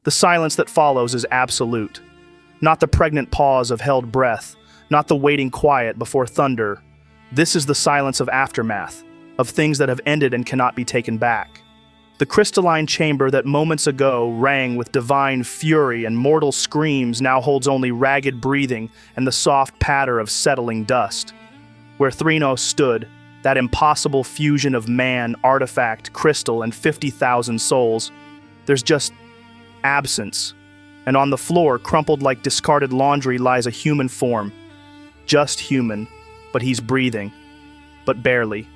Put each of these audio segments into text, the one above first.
The silence that follows is absolute. Not the pregnant pause of held breath, not the waiting quiet before thunder. This is the silence of aftermath, of things that have ended and cannot be taken back. The crystalline chamber that moments ago rang with divine fury and mortal screams now holds only ragged breathing and the soft patter of settling dust. Where Threnos stood, that impossible fusion of man, artifact, crystal, and 50,000 souls, there's just absence. And on the floor, crumpled like discarded laundry, lies a human form. Just human, but he's breathing. But barely.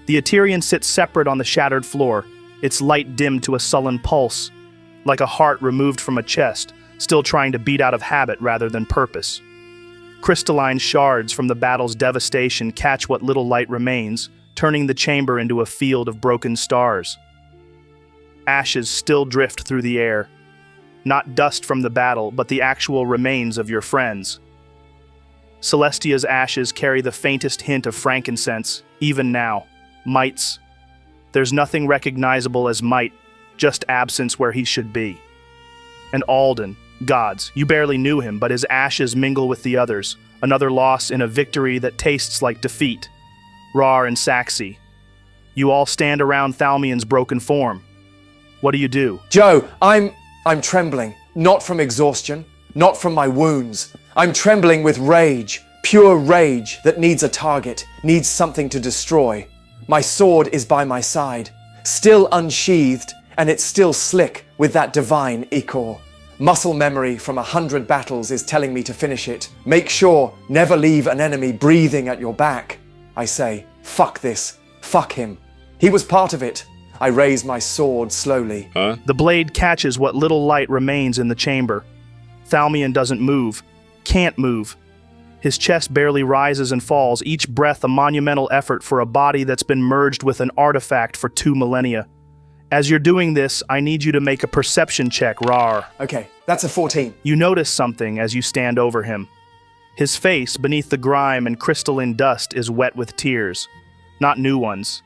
The Etherean sits separate on the shattered floor, its light dimmed to a sullen pulse, like a heart removed from a chest, still trying to beat out of habit rather than purpose. Crystalline shards from the battle's devastation catch what little light remains, turning the chamber into a field of broken stars. Ashes still drift through the air. Not dust from the battle, but the actual remains of your friends. Celestia's ashes carry the faintest hint of frankincense, even now. Mite's. There's nothing recognizable as Mite, just absence where he should be. And Alden, gods, you barely knew him, but his ashes mingle with the others, another loss in a victory that tastes like defeat. Raarh and Saxi. You all stand around Thalmian's broken form. What do you do? Joe, I'm trembling, not from exhaustion, not from my wounds. I'm trembling with rage, pure rage that needs a target, needs something to destroy. My sword is by my side, still unsheathed, and it's still slick with that divine ichor. Muscle memory from 100 battles is telling me to finish it. Make sure, never leave an enemy breathing at your back. I say, fuck this, fuck him. He was part of it. I raise my sword slowly. The blade catches what little light remains in the chamber. Thalmian doesn't move, can't move. His chest barely rises and falls, each breath a monumental effort for a body that's been merged with an artifact for 2 millennia. As you're doing this, I need you to make a perception check, Raarh. Okay, that's a 14. You notice something as you stand over him. His face, beneath the grime and crystalline dust, is wet with tears. Not new ones.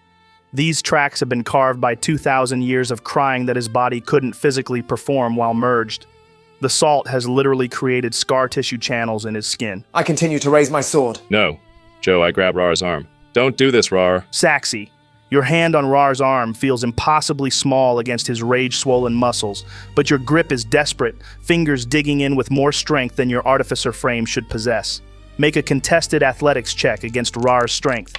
These tracks have been carved by 2,000 years of crying that his body couldn't physically perform while merged. The salt has literally created scar tissue channels in his skin. I continue to raise my sword. No. Joe, I grab Raarh's arm. Don't do this, Raarh. Saxi, your hand on Raarh's arm feels impossibly small against his rage-swollen muscles, but your grip is desperate, fingers digging in with more strength than your artificer frame should possess. Make a contested athletics check against Raarh's strength.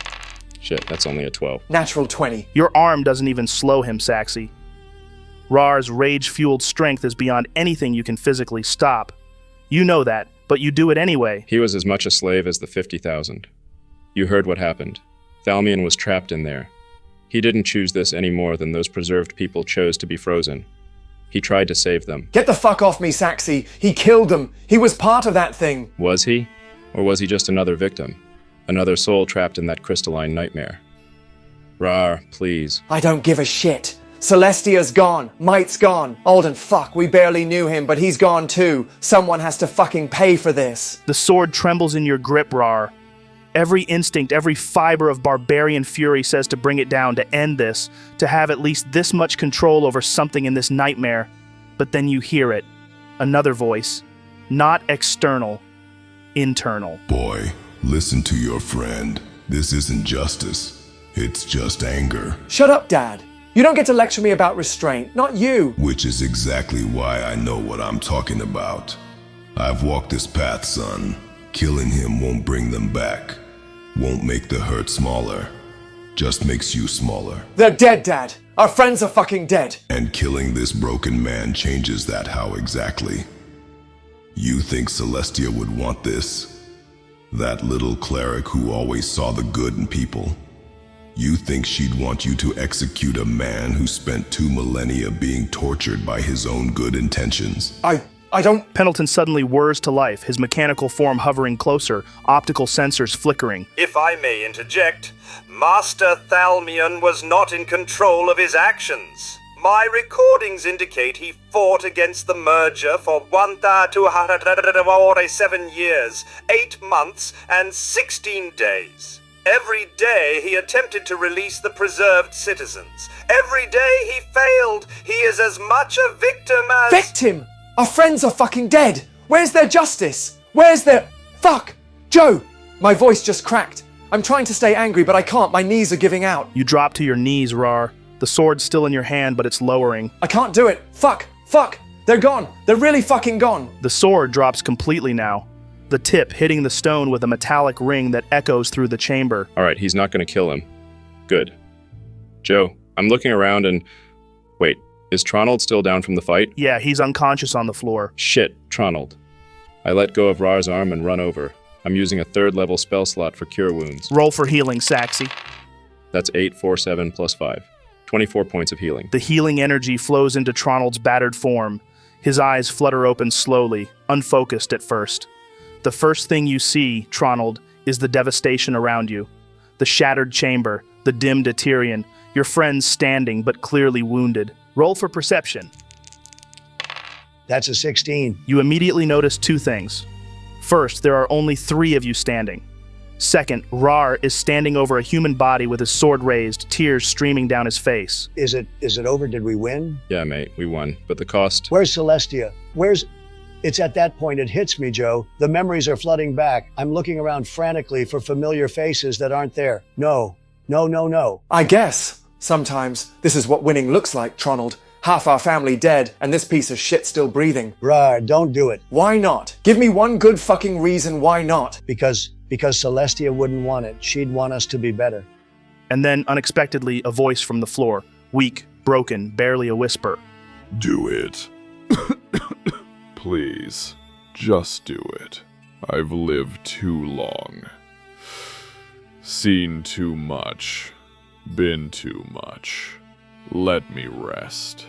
Shit, that's only a 12. Natural 20. Your arm doesn't even slow him, Saxi. Raarh's rage-fueled strength is beyond anything you can physically stop. You know that, but you do it anyway. He was as much a slave as the 50,000. You heard what happened. Thalmian was trapped in there. He didn't choose this any more than those preserved people chose to be frozen. He tried to save them. Get the fuck off me, Saxi. He killed them. He was part of that thing. Was he? Or was he just another victim? Another soul trapped in that crystalline nightmare? Raarh, please. I don't give a shit. Celestia's gone. Mite's gone. Alden, fuck, we barely knew him, but he's gone too. Someone has to fucking pay for this. The sword trembles in your grip, Raarh. Every instinct, every fiber of barbarian fury says to bring it down, to end this, to have at least this much control over something in this nightmare. But then you hear it. Another voice. Not external. Internal. Boy, listen to your friend. This isn't justice. It's just anger. Shut up, Dad. You don't get to lecture me about restraint, not you. Which is exactly why I know what I'm talking about. I've walked this path, son. Killing him won't bring them back. Won't make the hurt smaller. Just makes you smaller. They're dead, Dad. Our friends are fucking dead. And killing this broken man changes that how exactly? You think Celestia would want this? That little cleric who always saw the good in people? You think she'd want you to execute a man who spent 2 millennia being tortured by his own good intentions? I don't... Pendleton suddenly whirs to life, his mechanical form hovering closer, optical sensors flickering. If I may interject, Master Thalmian was not in control of his actions. My recordings indicate he fought against the merger for 1,247 years, 8 months, and 16 days. Every day he attempted to release the preserved citizens. Every day he failed. He is as much a victim as... Victim? Our friends are fucking dead. Where's their justice? Where's their... Fuck! Joe! My voice just cracked. I'm trying to stay angry, but I can't. My knees are giving out. You drop to your knees, Raarh. The sword's still in your hand, but it's lowering. I can't do it. Fuck! Fuck! They're gone. They're really fucking gone. The sword drops completely now, the tip hitting the stone with a metallic ring that echoes through the chamber. All right, he's not going to kill him. Good. Joe, I'm looking around and... Wait, is Tronald still down from the fight? Yeah, he's unconscious on the floor. Shit, Tronald. I let go of Raarh's arm and run over. I'm using a 3rd level spell slot for cure wounds. Roll for healing, Saxy. That's 8, 4, 7, plus 5. 24 points of healing. The healing energy flows into Tronald's battered form. His eyes flutter open slowly, unfocused at first. The first thing you see, Tronald, is the devastation around you. The shattered chamber, the dimmed Tyrion, your friends standing but clearly wounded. Roll for perception. That's a 16. You immediately notice 2 things. First, there are only 3 of you standing. Second, Raarh is standing over a human body with his sword raised, tears streaming down his face. Is it over? Did we win? Yeah, mate, we won. But the cost... Where's Celestia? It's at that point it hits me, Joe. The memories are flooding back. I'm looking around frantically for familiar faces that aren't there. No. I guess. Sometimes this is what winning looks like, Tronald. Half our family dead, and this piece of shit still breathing. Raarh, don't do it. Why not? Give me one good fucking reason why not. Because Celestia wouldn't want it. She'd want us to be better. And then, unexpectedly, a voice from the floor. Weak, broken, barely a whisper. Do it. Please, just do it. I've lived too long. Seen too much. Been too much. Let me rest.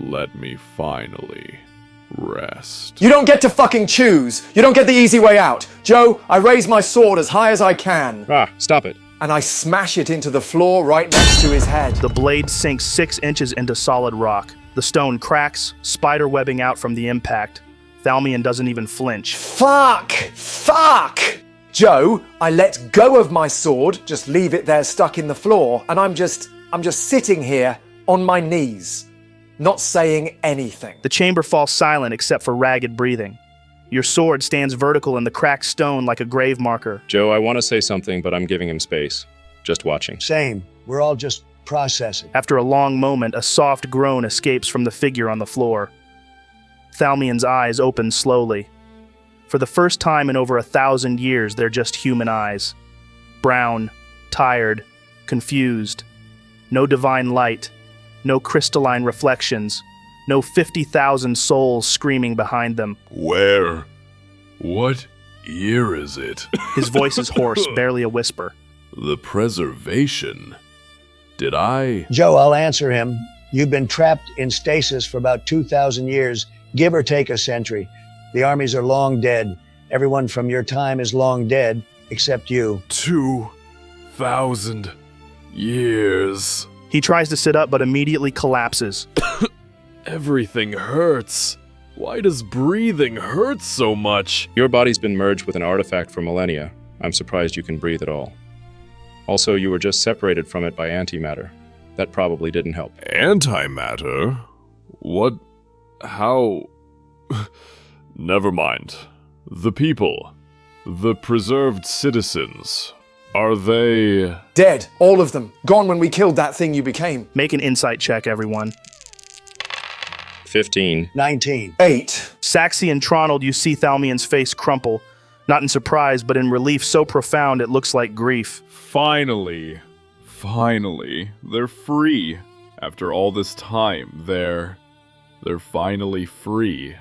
Let me finally rest. You don't get to fucking choose. You don't get the easy way out. Joe, I raise my sword as high as I can. Raarh, stop it. And I smash it into the floor right next to his head. The blade sinks 6 inches into solid rock. The stone cracks, spider webbing out from the impact. Thalmian doesn't even flinch. Fuck! Joe, I let go of my sword, just leave it there stuck in the floor, and I'm just sitting here on my knees, not saying anything. The chamber falls silent except for ragged breathing. Your sword stands vertical in the cracked stone like a grave marker. Joe, I want to say something, but I'm giving him space. Just watching. Same. We're all just processing. After a long moment, a soft groan escapes from the figure on the floor. Thalmian's eyes open slowly. For the first time in over 1,000 years, they're just human eyes. Brown, tired, confused. No divine light, no crystalline reflections, no 50,000 souls screaming behind them. Where? What year is it? His voice is hoarse, barely a whisper. The preservation. Did I? Joe, I'll answer him. You've been trapped in stasis for about 2,000 years, give or take a century. The armies are long dead. Everyone from your time is long dead, except you. 2,000 years. He tries to sit up, but immediately collapses. Everything hurts. Why does breathing hurt so much? Your body's been merged with an artifact for millennia. I'm surprised you can breathe at all. Also, you were just separated from it by antimatter. That probably didn't help. Antimatter? What? How? Never mind. The people. The preserved citizens. Are they... Dead. All of them. Gone when we killed that thing you became. Make an insight check, everyone. 15. 19. 8. Saxy and Tronald, you see Thalmian's face crumple. Not in surprise, but in relief so profound it looks like grief. Finally. They're free. After all this time, they're finally free.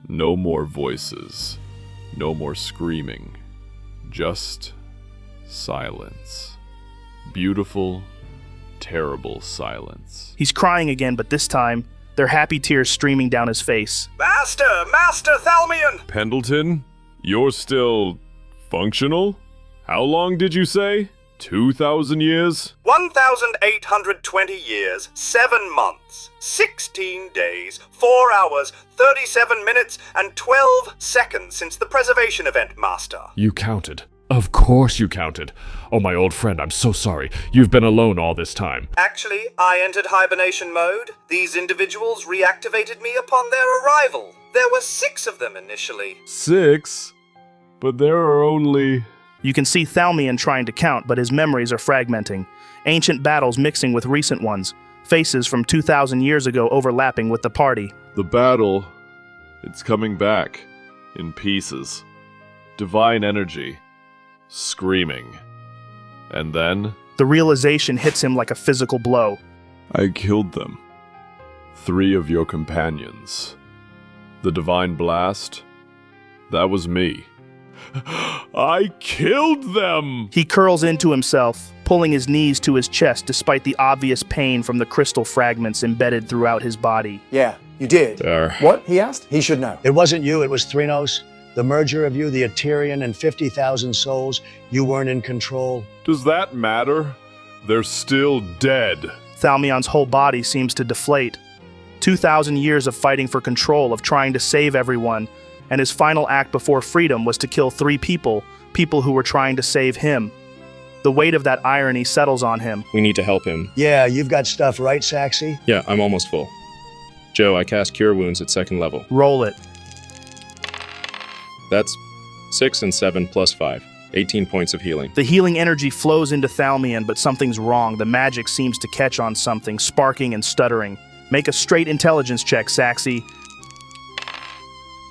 No more voices. No more screaming. Just silence. Beautiful, terrible silence. He's crying again, but this time, there are happy tears streaming down his face. Master Thalmian! Pendleton, you're still functional? How long did you say? 2,000 years? 1,820 years, 7 months, 16 days, 4 hours, 37 minutes, and 12 seconds since the preservation event, Master. You counted. Of course you counted. Oh, my old friend, I'm so sorry. You've been alone all this time. Actually, I entered hibernation mode. These individuals reactivated me upon their arrival. There were 6 of them initially. 6? But there are only... You can see Thalmian trying to count, but his memories are fragmenting. Ancient battles mixing with recent ones. Faces from 2,000 years ago overlapping with the party. The battle, it's coming back. In pieces. Divine energy. Screaming. And then... The realization hits him like a physical blow. I killed them. 3 of your companions. The Divine Blast, that was me. I killed them! He curls into himself, pulling his knees to his chest despite the obvious pain from the crystal fragments embedded throughout his body. Yeah, you did. There. What? He asked? He should know. It wasn't you, it was Threnos. The merger of you, the Eterian, and 50,000 souls. You weren't in control. Does that matter? They're still dead. Thalmian's whole body seems to deflate. 2,000 years of fighting for control, of trying to save everyone, and his final act before freedom was to kill 3 people who were trying to save him. The weight of that irony settles on him. We need to help him. Yeah, you've got stuff, right, Saxy? Yeah, I'm almost full. Joe, I cast Cure Wounds at 2nd level. Roll it. That's 6 and 7 plus 5. 18 points of healing. The healing energy flows into Thalmian, but something's wrong. The magic seems to catch on something, sparking and stuttering. Make a straight intelligence check, Saxy.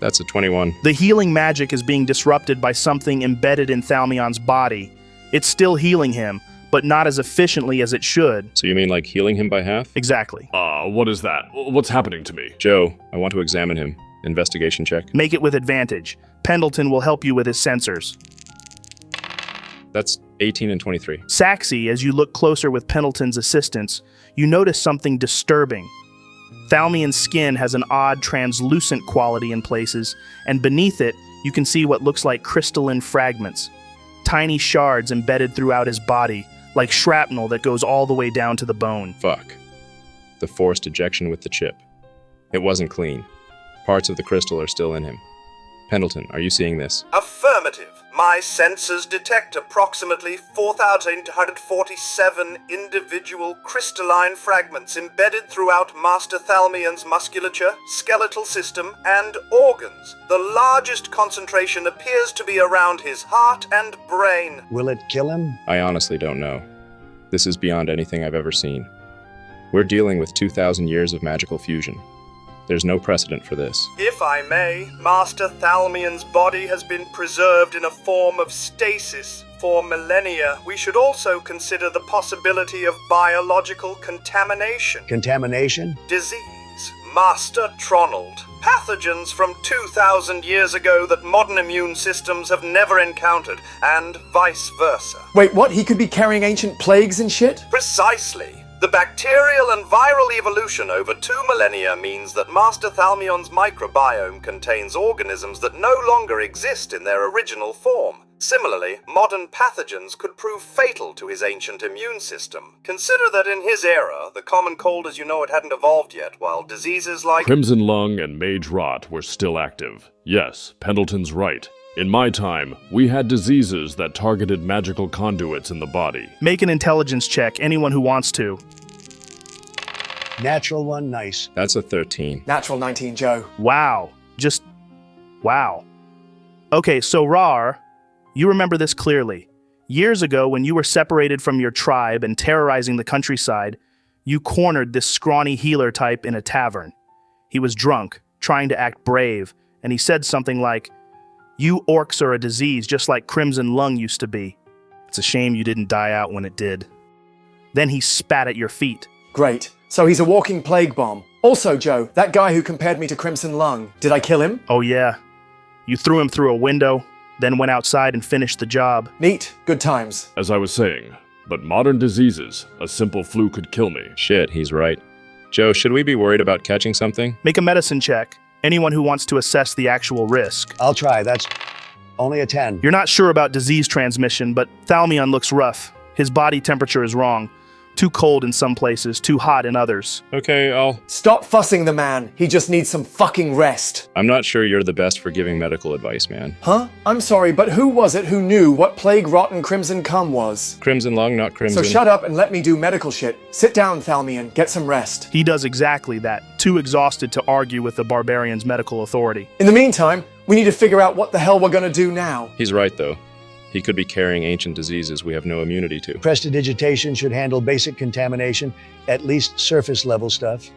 That's a 21. The healing magic is being disrupted by something embedded in Thalmian's body. It's still healing him, but not as efficiently as it should. So you mean like healing him by half? Exactly. What is that? What's happening to me? Joe, I want to examine him. Investigation check. Make it with advantage. Pendleton will help you with his sensors. That's 18 and 23. Saxy, as you look closer with Pendleton's assistance, you notice something disturbing. Thalmian's skin has an odd translucent quality in places, and beneath it, you can see what looks like crystalline fragments. Tiny shards embedded throughout his body, like shrapnel that goes all the way down to the bone. Fuck. The forced ejection with the chip. It wasn't clean. Parts of the crystal are still in him. Pendleton, are you seeing this? Affirmative. My sensors detect approximately 4,847 individual crystalline fragments embedded throughout Master Thalmian's musculature, skeletal system, and organs. The largest concentration appears to be around his heart and brain. Will it kill him? I honestly don't know. This is beyond anything I've ever seen. We're dealing with 2,000 years of magical fusion. There's no precedent for this. If I may, Master Thalmian's body has been preserved in a form of stasis for millennia. We should also consider the possibility of biological contamination. Contamination? Disease. Master Tronald. Pathogens from 2,000 years ago that modern immune systems have never encountered, and vice versa. Wait, what? He could be carrying ancient plagues and shit? Precisely. The bacterial and viral evolution over 2 millennia means that Master Thalmian's microbiome contains organisms that no longer exist in their original form. Similarly, modern pathogens could prove fatal to his ancient immune system. Consider that in his era, the common cold as you know it hadn't evolved yet, while diseases like Crimson Lung and Mage Rot were still active. Yes, Pendleton's right. In my time, we had diseases that targeted magical conduits in the body. Make an intelligence check, anyone who wants to. Natural one, nice. That's a 13. Natural 19, Joe. Wow. Just wow. Okay, so Raarh, you remember this clearly. Years ago, when you were separated from your tribe and terrorizing the countryside, you cornered this scrawny healer type in a tavern. He was drunk, trying to act brave, and he said something like, "You orcs are a disease just like Crimson Lung used to be. It's a shame you didn't die out when it did." Then he spat at your feet. Great. So he's a walking plague bomb. Also, Joe, that guy who compared me to Crimson Lung, did I kill him? Oh yeah. You threw him through a window, then went outside and finished the job. Neat. Good times. As I was saying, but modern diseases, a simple flu could kill me. Shit, he's right. Joe, should we be worried about catching something? Make a medicine check. Anyone who wants to assess the actual risk. I'll try, that's only a 10. You're not sure about disease transmission, but Thalmian looks rough. His body temperature is wrong. Too cold in some places, too hot in others. Okay, Stop fussing the man. He just needs some fucking rest. I'm not sure you're the best for giving medical advice, man. Huh? I'm sorry, but who was it who knew what plague rotten crimson cum was? Crimson lung, not crimson. So shut up and let me do medical shit. Sit down, Thalmian. Get some rest. He does exactly that, too exhausted to argue with the barbarian's medical authority. In the meantime, we need to figure out what the hell we're gonna do now. He's right, though. He could be carrying ancient diseases we have no immunity to. Prestidigitation should handle basic contamination, at least surface level stuff.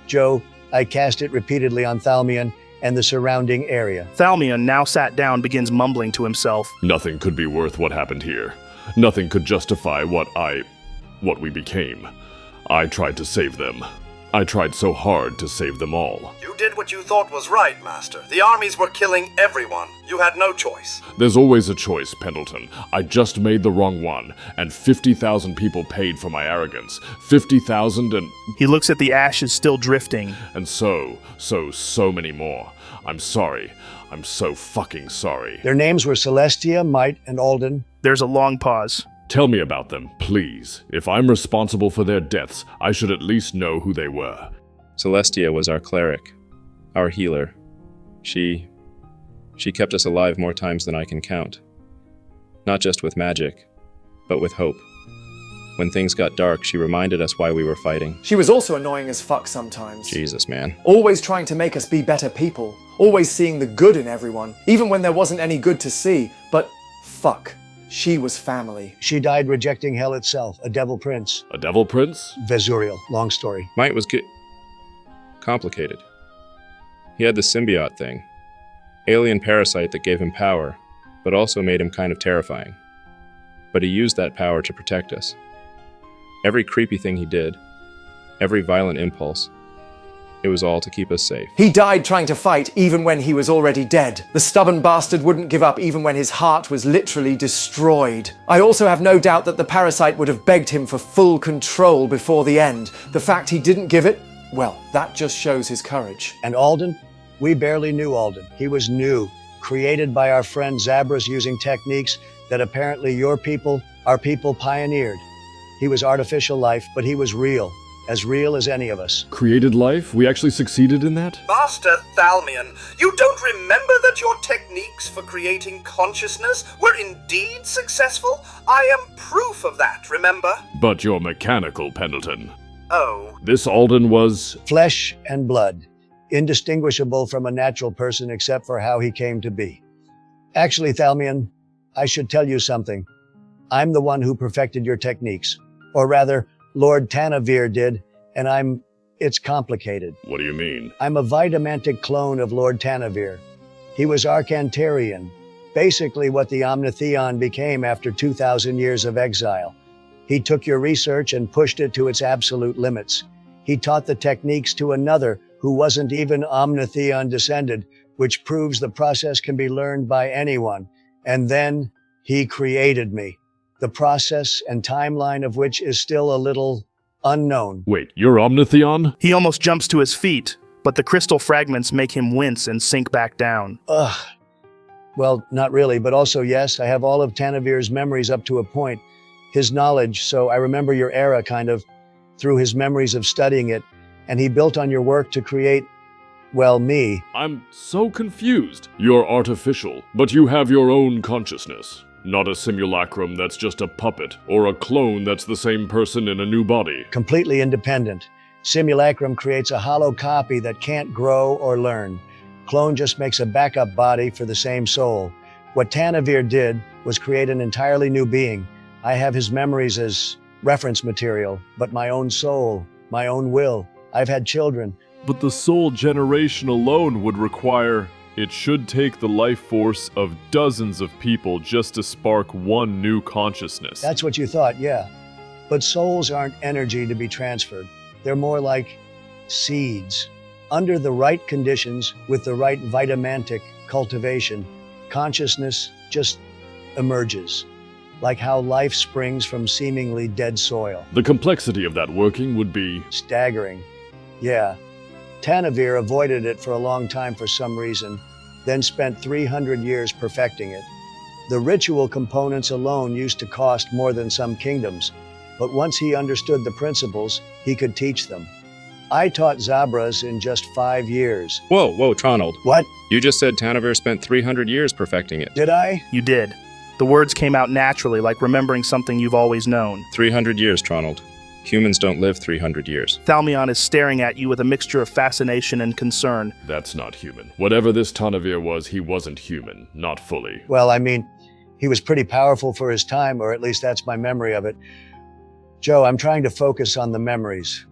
Joe, I cast it repeatedly on Thalmian and the surrounding area. Thalmian, now sat down, begins mumbling to himself. Nothing could be worth what happened here. Nothing could justify what we became. I tried to save them. I tried so hard to save them all. You did what you thought was right, Master. The armies were killing everyone. You had no choice. There's always a choice, Pendleton. I just made the wrong one, and 50,000 people paid for my arrogance. 50,000 and... He looks at the ashes still drifting. And so many more. I'm sorry. I'm so fucking sorry. Their names were Celestia, Mite, and Alden. There's a long pause. Tell me about them, please. If I'm responsible for their deaths, I should at least know who they were. Celestia was our cleric, our healer. She kept us alive more times than I can count. Not just with magic, but with hope. When things got dark, she reminded us why we were fighting. She was also annoying as fuck sometimes. Jesus, man. Always trying to make us be better people. Always seeing the good in everyone, even when there wasn't any good to see. But fuck. She was family. She died rejecting hell itself, a devil prince. A devil prince? Vesurial, long story. Mite was complicated. He had the symbiot thing. Alien parasite that gave him power, but also made him kind of terrifying. But he used that power to protect us. Every creepy thing he did, every violent impulse, it was all to keep us safe. He died trying to fight even when he was already dead. The stubborn bastard wouldn't give up even when his heart was literally destroyed. I also have no doubt that the parasite would have begged him for full control before the end. The fact he didn't give it, well, that just shows his courage. And Alden? We barely knew Alden. He was new, created by our friend Zabras using techniques that apparently our people pioneered. He was artificial life, but he was real as any of us. Created life? We actually succeeded in that? Master Thalmian, you don't remember that your techniques for creating consciousness were indeed successful? I am proof of that, remember? But you're mechanical, Pendleton. Oh. This Alden was... Flesh and blood, indistinguishable from a natural person except for how he came to be. Actually, Thalmian, I should tell you something. I'm the one who perfected your techniques. Or rather, Lord Tanavir did, and it's complicated. What do you mean? I'm a vitamantic clone of Lord Tanavir. He was Arcantarian, basically what the Omnitheon became after 2,000 years of exile. He took your research and pushed it to its absolute limits. He taught the techniques to another who wasn't even Omnitheon descended, which proves the process can be learned by anyone. And then he created me. The process and timeline of which is still a little unknown. Wait, you're Omnitheon? He almost jumps to his feet, but the crystal fragments make him wince and sink back down. Ugh. Well, not really, but also yes, I have all of Tanavir's memories up to a point. His knowledge, so I remember your era kind of through his memories of studying it, and he built on your work to create, well, me. I'm so confused. You're artificial, but you have your own consciousness. Not a simulacrum that's just a puppet, or a clone that's the same person in a new body. Completely independent. Simulacrum creates a hollow copy that can't grow or learn. Clone just makes a backup body for the same soul. What Tanavir did was create an entirely new being. I have his memories as reference material, but my own soul, my own will. I've had children. But the soul generation alone would require... It should take the life force of dozens of people just to spark one new consciousness. That's what you thought, yeah. But souls aren't energy to be transferred. They're more like seeds. Under the right conditions, with the right vitamantic cultivation, consciousness just emerges. Like how life springs from seemingly dead soil. The complexity of that working would be... Staggering. Yeah. Tanavir avoided it for a long time for some reason, then spent 300 years perfecting it. The ritual components alone used to cost more than some kingdoms. but once he understood the principles, he could teach them. I taught Zabras in just 5 years. Whoa, Tronald. What? You just said Tanavir spent 300 years perfecting it. Did I? You did. The words came out naturally, like remembering something you've always known. 300 years, Tronald. Humans don't live 300 years. Thalmian is staring at you with a mixture of fascination and concern. That's not human. Whatever this Tanavir was, he wasn't human. Not fully. Well, I mean, he was pretty powerful for his time, or at least that's my memory of it. Joe, I'm trying to focus on the memories.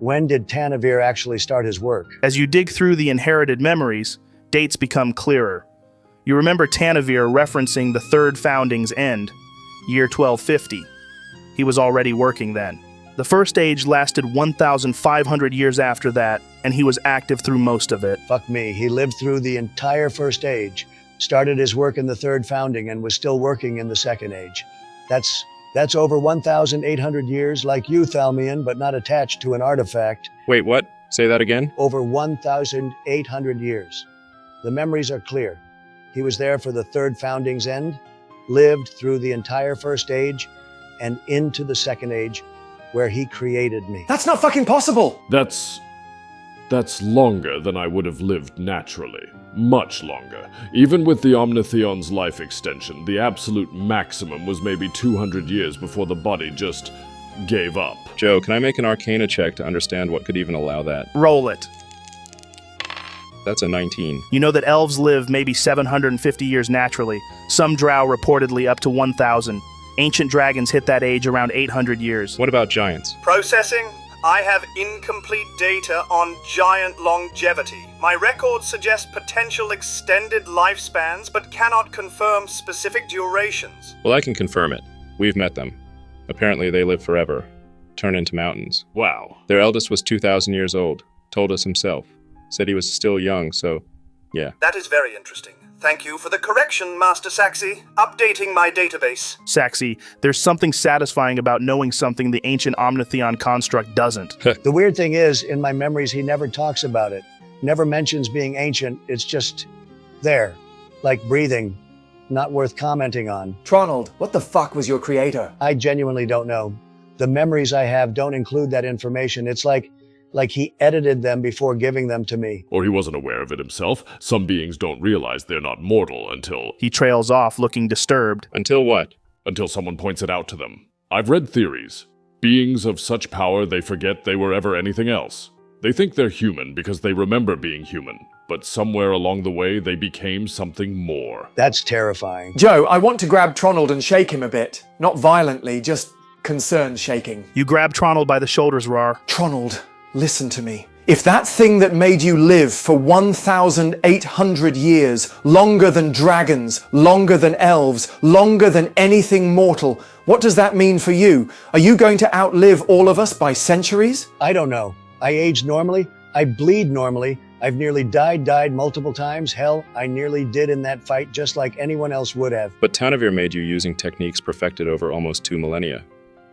When did Tanavir actually start his work? As you dig through the inherited memories, dates become clearer. You remember Tanavir referencing the Third Founding's end, year 1250. He was already working then. The First Age lasted 1,500 years after that, and he was active through most of it. Fuck me, he lived through the entire First Age, started his work in the Third Founding, and was still working in the Second Age. That's over 1,800 years, like you, Thalmian, but not attached to an artifact. Wait, what? Say that again? Over 1,800 years. The memories are clear. He was there for the Third Founding's end, lived through the entire First Age, and into the Second Age, where he created me. That's not fucking possible! That's longer than I would have lived naturally. Much longer. Even with the Omnitheon's life extension, the absolute maximum was maybe 200 years before the body just gave up. Joe, can I make an Arcana check to understand what could even allow that? Roll it. That's a 19. You know that elves live maybe 750 years naturally, some drow reportedly up to 1,000. Ancient dragons hit that age around 800 years. What about giants? Processing. I have incomplete data on giant longevity. My records suggest potential extended lifespans, but cannot confirm specific durations. Well, I can confirm it. We've met them. Apparently they live forever. Turn into mountains. Wow. Their eldest was 2,000 years old. Told us himself. Said he was still young, so yeah. That is very interesting. Thank you for the correction, Master Saxi. Updating my database. Saxi, there's something satisfying about knowing something the ancient Omnitheon construct doesn't. The weird thing is, in my memories, he never talks about it. Never mentions being ancient. It's just there, like breathing, not worth commenting on. Tronald, what the fuck was your creator? I genuinely don't know. The memories I have don't include that information. It's like he edited them before giving them to me. Or he wasn't aware of it himself. Some beings don't realize they're not mortal until... He trails off, looking disturbed. Until what? Until someone points it out to them. I've read theories. Beings of such power they forget they were ever anything else. They think they're human because they remember being human, but somewhere along the way they became something more. That's terrifying. Joe, I want to grab Tronald and shake him a bit. Not violently, just concerned shaking. You grab Tronald by the shoulders, Raarh. Tronald, listen to me. If that thing that made you live for 1,800 years, longer than dragons, longer than elves, longer than anything mortal, what does that mean for you? Are you going to outlive all of us by centuries? I don't know. I age normally. I bleed normally. I've nearly died multiple times. Hell, I nearly did in that fight just like anyone else would have. But Tanavir made you using techniques perfected over almost 2 millennia.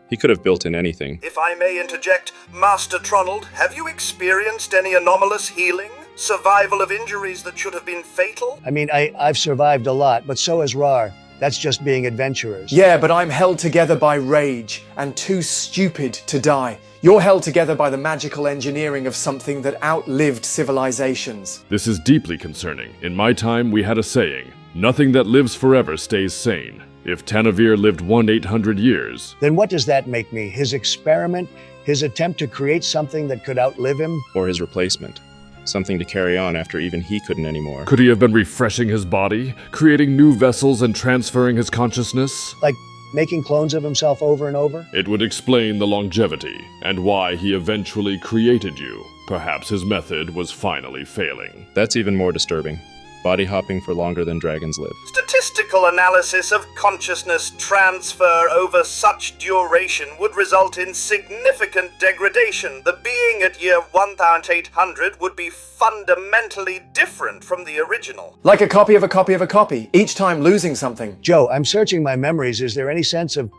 He could have built in anything. If I may interject, Master Tronald, have you experienced any anomalous healing? Survival of injuries that should have been fatal? I mean, I've survived a lot, but so has Raarh. That's just being adventurers. Yeah, but I'm held together by rage and too stupid to die. You're held together by the magical engineering of something that outlived civilizations. This is deeply concerning. In my time, we had a saying, nothing that lives forever stays sane. If Tanavir lived 1,800 years... Then what does that make me? His experiment? His attempt to create something that could outlive him? Or his replacement. Something to carry on after even he couldn't anymore. Could he have been refreshing his body? Creating new vessels and transferring his consciousness? Like making clones of himself over and over? It would explain the longevity, and why he eventually created you. Perhaps his method was finally failing. That's even more disturbing. Body hopping for longer than dragons live. Statistical analysis of consciousness transfer over such duration would result in significant degradation. The being at year 1,800 would be fundamentally different from the original. Like a copy of a copy of a copy, each time losing something. Joe, I'm searching my memories. Is there any sense of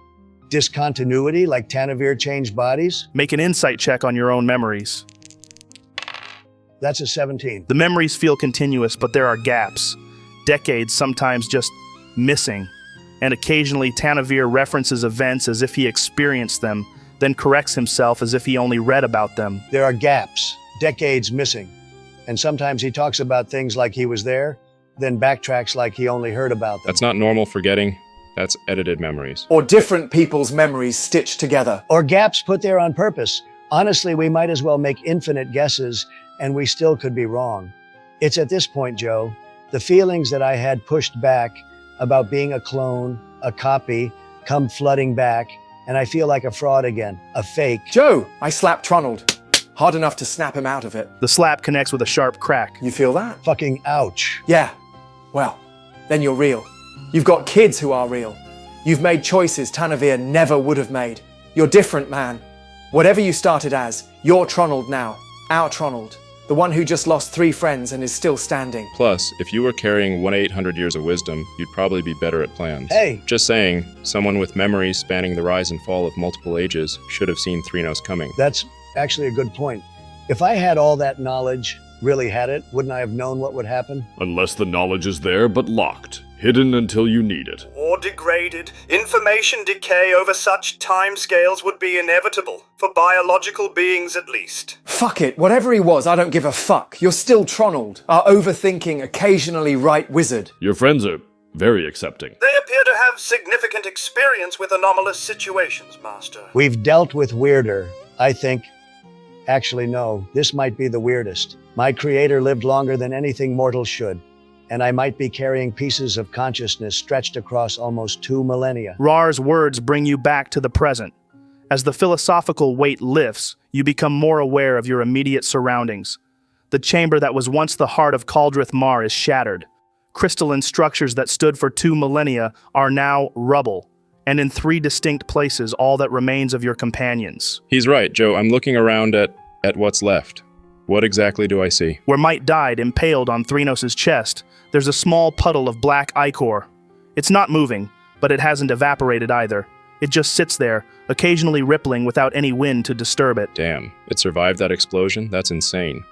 discontinuity, like Tanavir changed bodies? Make an insight check on your own memories. That's a 17. The memories feel continuous, but there are gaps. Decades sometimes just missing. and occasionally Tanavir references events as if he experienced them, then corrects himself as if he only read about them. There are gaps, decades missing. And sometimes he talks about things like he was there, then backtracks like he only heard about them. That's not normal forgetting. That's edited memories. Or different people's memories stitched together. Or gaps put there on purpose. Honestly, we might as well make infinite guesses, and we still could be wrong. It's at this point, Joe, the feelings that I had pushed back about being a clone, a copy, come flooding back, and I feel like a fraud again, a fake. Joe, I slapped Tronald. Hard enough to snap him out of it. The slap connects with a sharp crack. You feel that? Fucking ouch. Yeah. Well, then you're real. You've got kids who are real. You've made choices Tanavir never would have made. You're different, man. Whatever you started as, you're Tronald now. Our Tronald. The one who just lost 3 friends and is still standing. Plus, if you were carrying 1-800 years of wisdom, you'd probably be better at plans. Hey! Just saying, someone with memories spanning the rise and fall of multiple ages should have seen Threnos coming. That's actually a good point. If I had all that knowledge, really had it, wouldn't I have known what would happen? Unless the knowledge is there but locked, hidden until you need it. Or degraded. Information decay over such timescales would be inevitable, for biological beings at least. Fuck it, whatever he was, I don't give a fuck. You're still Tronald, our overthinking, occasionally right wizard. Your friends are very accepting. They appear to have significant experience with anomalous situations, Master. We've dealt with weirder, I think. Actually, no, this might be the weirdest. My creator lived longer than anything mortal should, and I might be carrying pieces of consciousness stretched across almost 2 millennia. Raarh's words bring you back to the present. As the philosophical weight lifts, you become more aware of your immediate surroundings. The chamber that was once the heart of Caldrith Mar is shattered. Crystalline structures that stood for 2 millennia are now rubble, and in 3 distinct places all that remains of your companions. He's right, Joe. I'm looking around at what's left. What exactly do I see? Where Mite died, impaled on Threnos' chest, there's a small puddle of black ichor. It's not moving, but it hasn't evaporated either. It just sits there, occasionally rippling without any wind to disturb it. Damn, it survived that explosion? That's insane.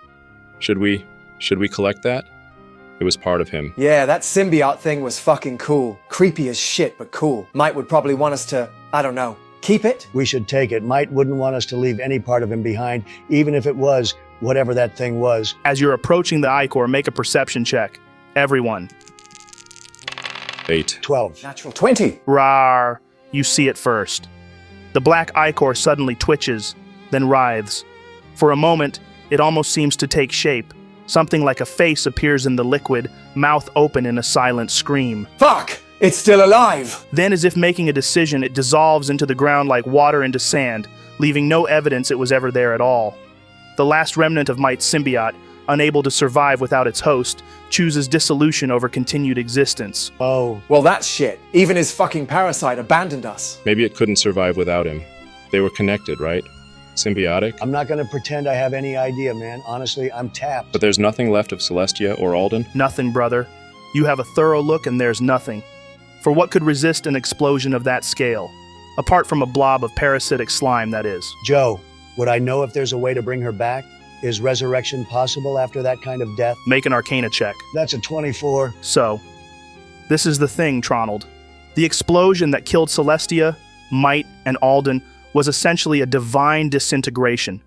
Should we collect that? It was part of him. Yeah, that symbiot thing was fucking cool. Creepy as shit, but cool. Mite would probably want us to, I don't know, keep it? We should take it. Mite wouldn't want us to leave any part of him behind, even if it was whatever that thing was. As you're approaching the ichor, make a perception check. Everyone. 8. 12. Natural 20. Raarh, you see it first. The black ichor suddenly twitches, then writhes. For a moment, it almost seems to take shape. Something like a face appears in the liquid, mouth open in a silent scream. Fuck! It's still alive! Then, as if making a decision, it dissolves into the ground like water into sand, leaving no evidence it was ever there at all. The last remnant of Mite's symbiot, unable to survive without its host, chooses dissolution over continued existence. Oh. Well, that's shit. Even his fucking parasite abandoned us. Maybe it couldn't survive without him. They were connected, right? Symbiotic? I'm not gonna pretend I have any idea, man. Honestly, I'm tapped. But there's nothing left of Celestia or Alden? Nothing, brother. You have a thorough look and there's nothing. For what could resist an explosion of that scale? Apart from a blob of parasitic slime, that is. Joe, would I know if there's a way to bring her back? Is resurrection possible after that kind of death? Make an arcana check. That's a 24. So, this is the thing, Tronald. The explosion that killed Celestia, Mite, and Alden was essentially a divine disintegration.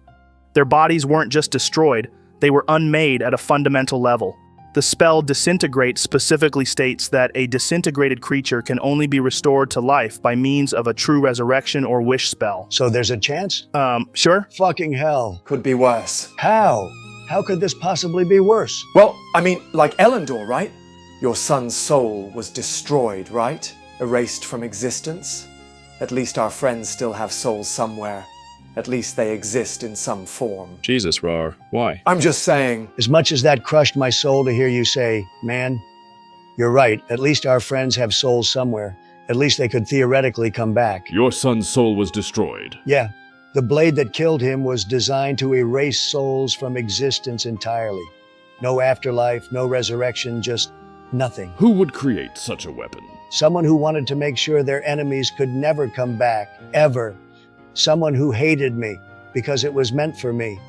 Their bodies weren't just destroyed, they were unmade at a fundamental level. The spell Disintegrate specifically states that a disintegrated creature can only be restored to life by means of a true resurrection or wish spell. So there's a chance? Sure? Fucking hell. Could be worse. How? How could this possibly be worse? Well, I mean, like Elendor, right? Your son's soul was destroyed, right? Erased from existence? At least our friends still have souls somewhere. At least they exist in some form. Jesus, Raarh. Why? I'm just saying. As much as that crushed my soul to hear you say, man, you're right. At least our friends have souls somewhere. At least they could theoretically come back. Your son's soul was destroyed. Yeah. The blade that killed him was designed to erase souls from existence entirely. No afterlife, no resurrection, just nothing. Who would create such a weapon? Someone who wanted to make sure their enemies could never come back, ever. Someone who hated me because it was meant for me.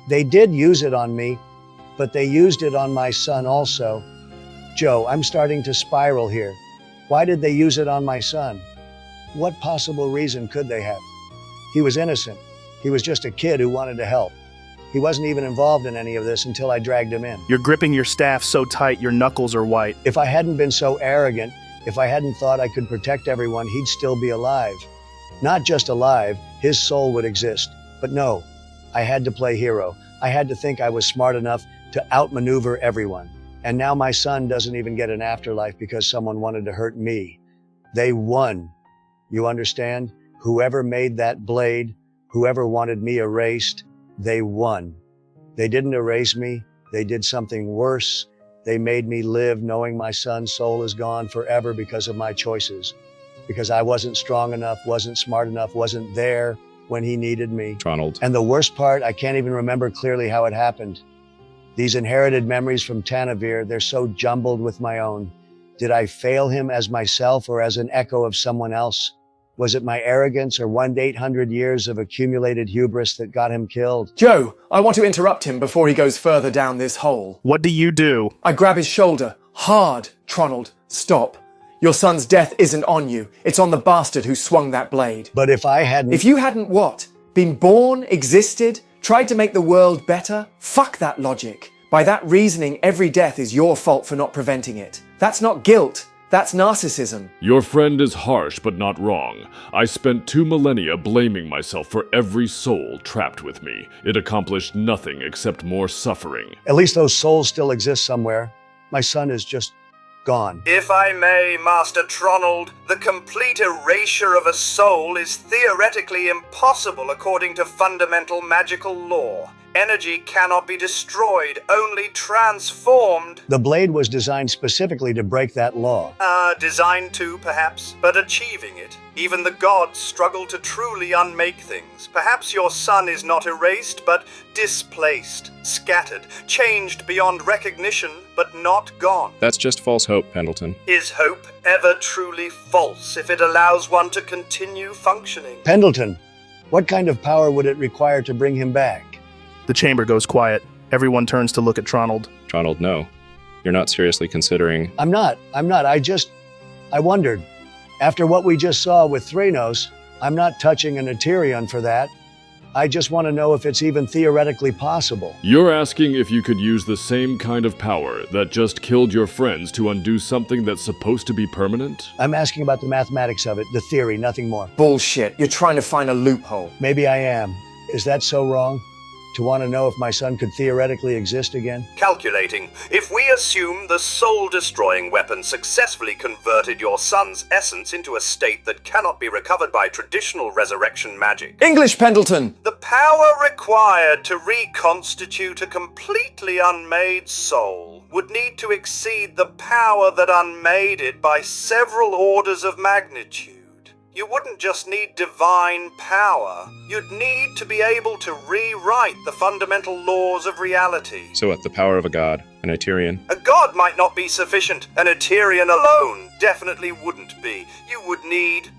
They did use it on me, but they used it on my son also. Joe, I'm starting to spiral here. Why did they use it on my son? What possible reason could they have? He was innocent. He was just a kid who wanted to help. He wasn't even involved in any of this until I dragged him in. You're gripping your staff so tight your knuckles are white. If I hadn't been so arrogant, if I hadn't thought I could protect everyone, he'd still be alive. Not just alive, his soul would exist. But no, I had to play hero. I had to think I was smart enough to outmaneuver everyone. And now my son doesn't even get an afterlife because someone wanted to hurt me. They won. You understand? Whoever made that blade, whoever wanted me erased, they won. They didn't erase me. They did something worse. They made me live knowing my son's soul is gone forever because of my choices. Because I wasn't strong enough, wasn't smart enough, wasn't there when he needed me. Tronald. And the worst part, I can't even remember clearly how it happened. These inherited memories from Tanavir, they're so jumbled with my own. Did I fail him as myself or as an echo of someone else? Was it my arrogance or 1-800 years of accumulated hubris that got him killed? Joe, I want to interrupt him before he goes further down this hole. What do you do? I grab his shoulder. Hard. Tronald, stop. Your son's death isn't on you. It's on the bastard who swung that blade. But if I hadn't... If you hadn't what? Been born, existed, tried to make the world better? Fuck that logic. By that reasoning, every death is your fault for not preventing it. That's not guilt. That's narcissism. Your friend is harsh, but not wrong. I spent 2 millennia blaming myself for every soul trapped with me. It accomplished nothing except more suffering. At least those souls still exist somewhere. My son is just gone. If I may, Master Tronald, the complete erasure of a soul is theoretically impossible according to fundamental magical law. Energy cannot be destroyed, only transformed. The blade was designed specifically to break that law. Designed to, perhaps, but achieving it. Even the gods struggle to truly unmake things. Perhaps your son is not erased, but displaced, scattered, changed beyond recognition, but not gone. That's just false hope, Pendleton. Is hope ever truly false if it allows one to continue functioning? Pendleton, what kind of power would it require to bring him back? The chamber goes quiet. Everyone turns to look at Tronald. Tronald, no. You're not seriously considering... I'm not. I wondered. After what we just saw with Thranos, I'm not touching an Eterion for that. I just want to know if it's even theoretically possible. You're asking if you could use the same kind of power that just killed your friends to undo something that's supposed to be permanent? I'm asking about the mathematics of it, the theory, nothing more. Bullshit. You're trying to find a loophole. Maybe I am. Is that so wrong? To want to know if my son could theoretically exist again? Calculating. If we assume the soul-destroying weapon successfully converted your son's essence into a state that cannot be recovered by traditional resurrection magic. English, Pendleton! The power required to reconstitute a completely unmade soul would need to exceed the power that unmade it by several orders of magnitude. You wouldn't just need divine power. You'd need to be able to rewrite the fundamental laws of reality. So what, the power of a god? An Eterion? A god might not be sufficient. An Eterion alone definitely wouldn't be. You would need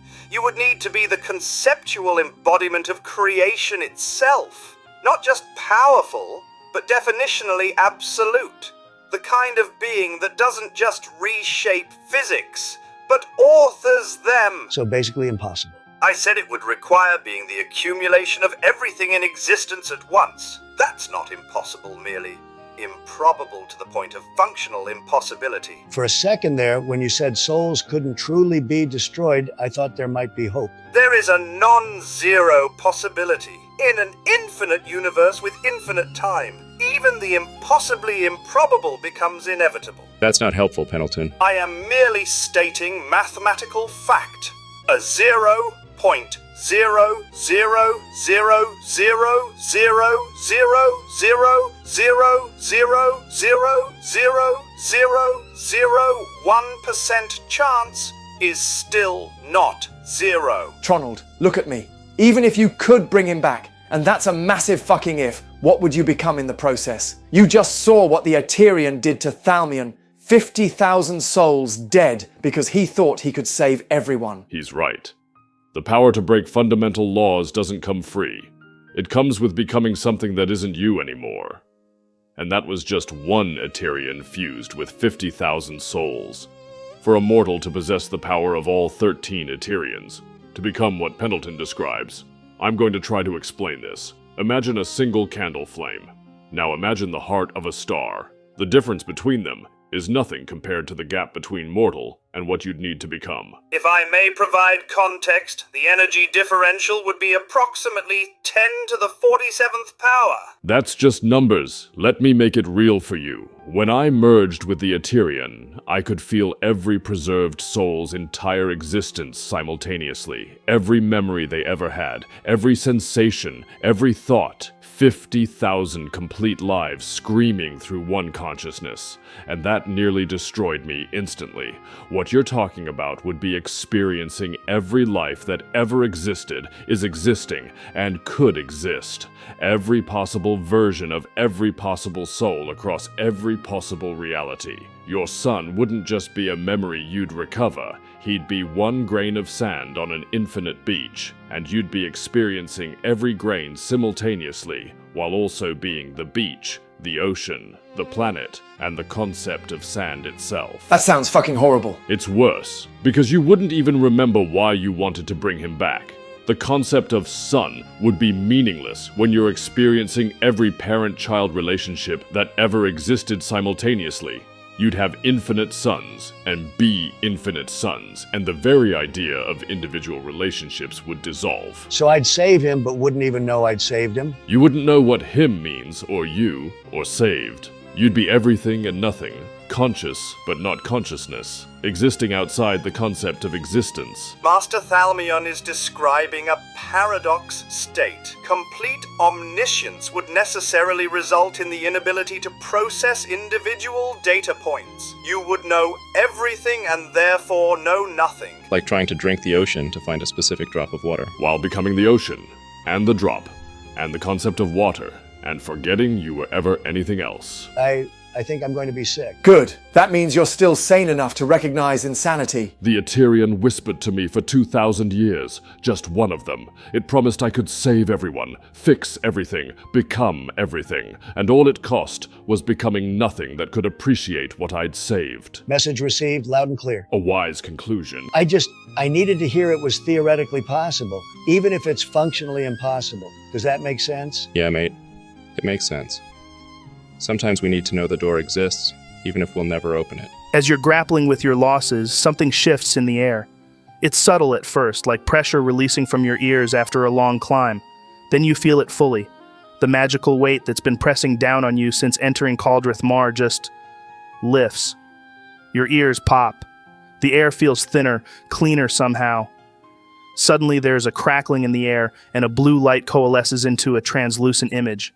to be the conceptual embodiment of creation itself. Not just powerful, but definitionally absolute. The kind of being that doesn't just reshape physics, but authors them. So basically impossible. I said it would require being the accumulation of everything in existence at once. That's not impossible, merely improbable to the point of functional impossibility. For a second there, when you said souls couldn't truly be destroyed, I thought there might be hope. There is a non-zero possibility. In an infinite universe with infinite time, even the impossibly improbable becomes inevitable. That's not helpful, Pendleton. I am merely stating mathematical fact. A 0.0000000000001% chance is still not zero. Tronald, look at me. Even if you could bring him back, and that's a massive fucking if, what would you become in the process? You just saw what the Eterion did to Thalmian. 50,000 souls dead because he thought he could save everyone. He's right. The power to break fundamental laws doesn't come free. It comes with becoming something that isn't you anymore. And that was just one Eterion fused with 50,000 souls. for a mortal to possess the power of all 13 Eterians, to become what Pendleton describes. I'm going to try to explain this. Imagine a single candle flame. Now imagine the heart of a star. The difference between them is nothing compared to the gap between mortal and what you'd need to become. If I may provide context, the energy differential would be approximately 10 to the 47th power. That's just numbers. Let me make it real for you. When I merged with the Eterian, I could feel every preserved soul's entire existence simultaneously, every memory they ever had, every sensation, every thought. 50,000 complete lives screaming through one consciousness, and that nearly destroyed me instantly. What you're talking about would be experiencing every life that ever existed, is existing, and could exist. Every possible version of every possible soul across every possible reality. Your son wouldn't just be a memory you'd recover. He'd be one grain of sand on an infinite beach, and you'd be experiencing every grain simultaneously, while also being the beach, the ocean, the planet, and the concept of sand itself. That sounds fucking horrible. It's worse, because you wouldn't even remember why you wanted to bring him back. The concept of son would be meaningless when you're experiencing every parent-child relationship that ever existed simultaneously. You'd have infinite sons and be infinite sons, and the very idea of individual relationships would dissolve. So I'd save him, but wouldn't even know I'd saved him? You wouldn't know what him means, or you, or saved. You'd be everything and nothing, conscious but not consciousness, existing outside the concept of existence. Master Thalmian is describing a paradox state. Complete omniscience would necessarily result in the inability to process individual data points. You would know everything and therefore know nothing. Like trying to drink the ocean to find a specific drop of water. While becoming the ocean, and the drop, and the concept of water, and forgetting you were ever anything else. I think I'm going to be sick. Good. That means you're still sane enough to recognize insanity. The Eterian whispered to me for 2,000 years, just one of them. It promised I could save everyone, fix everything, become everything, and all it cost was becoming nothing that could appreciate what I'd saved. Message received, loud and clear. A wise conclusion. I needed to hear it was theoretically possible, even if it's functionally impossible. Does that make sense? Yeah, mate. It makes sense. Sometimes we need to know the door exists, even if we'll never open it. As you're grappling with your losses, something shifts in the air. It's subtle at first, like pressure releasing from your ears after a long climb. Then you feel it fully. The magical weight that's been pressing down on you since entering Caldrith Mar just lifts. Your ears pop. The air feels thinner, cleaner somehow. Suddenly there's a crackling in the air, and a blue light coalesces into a translucent image.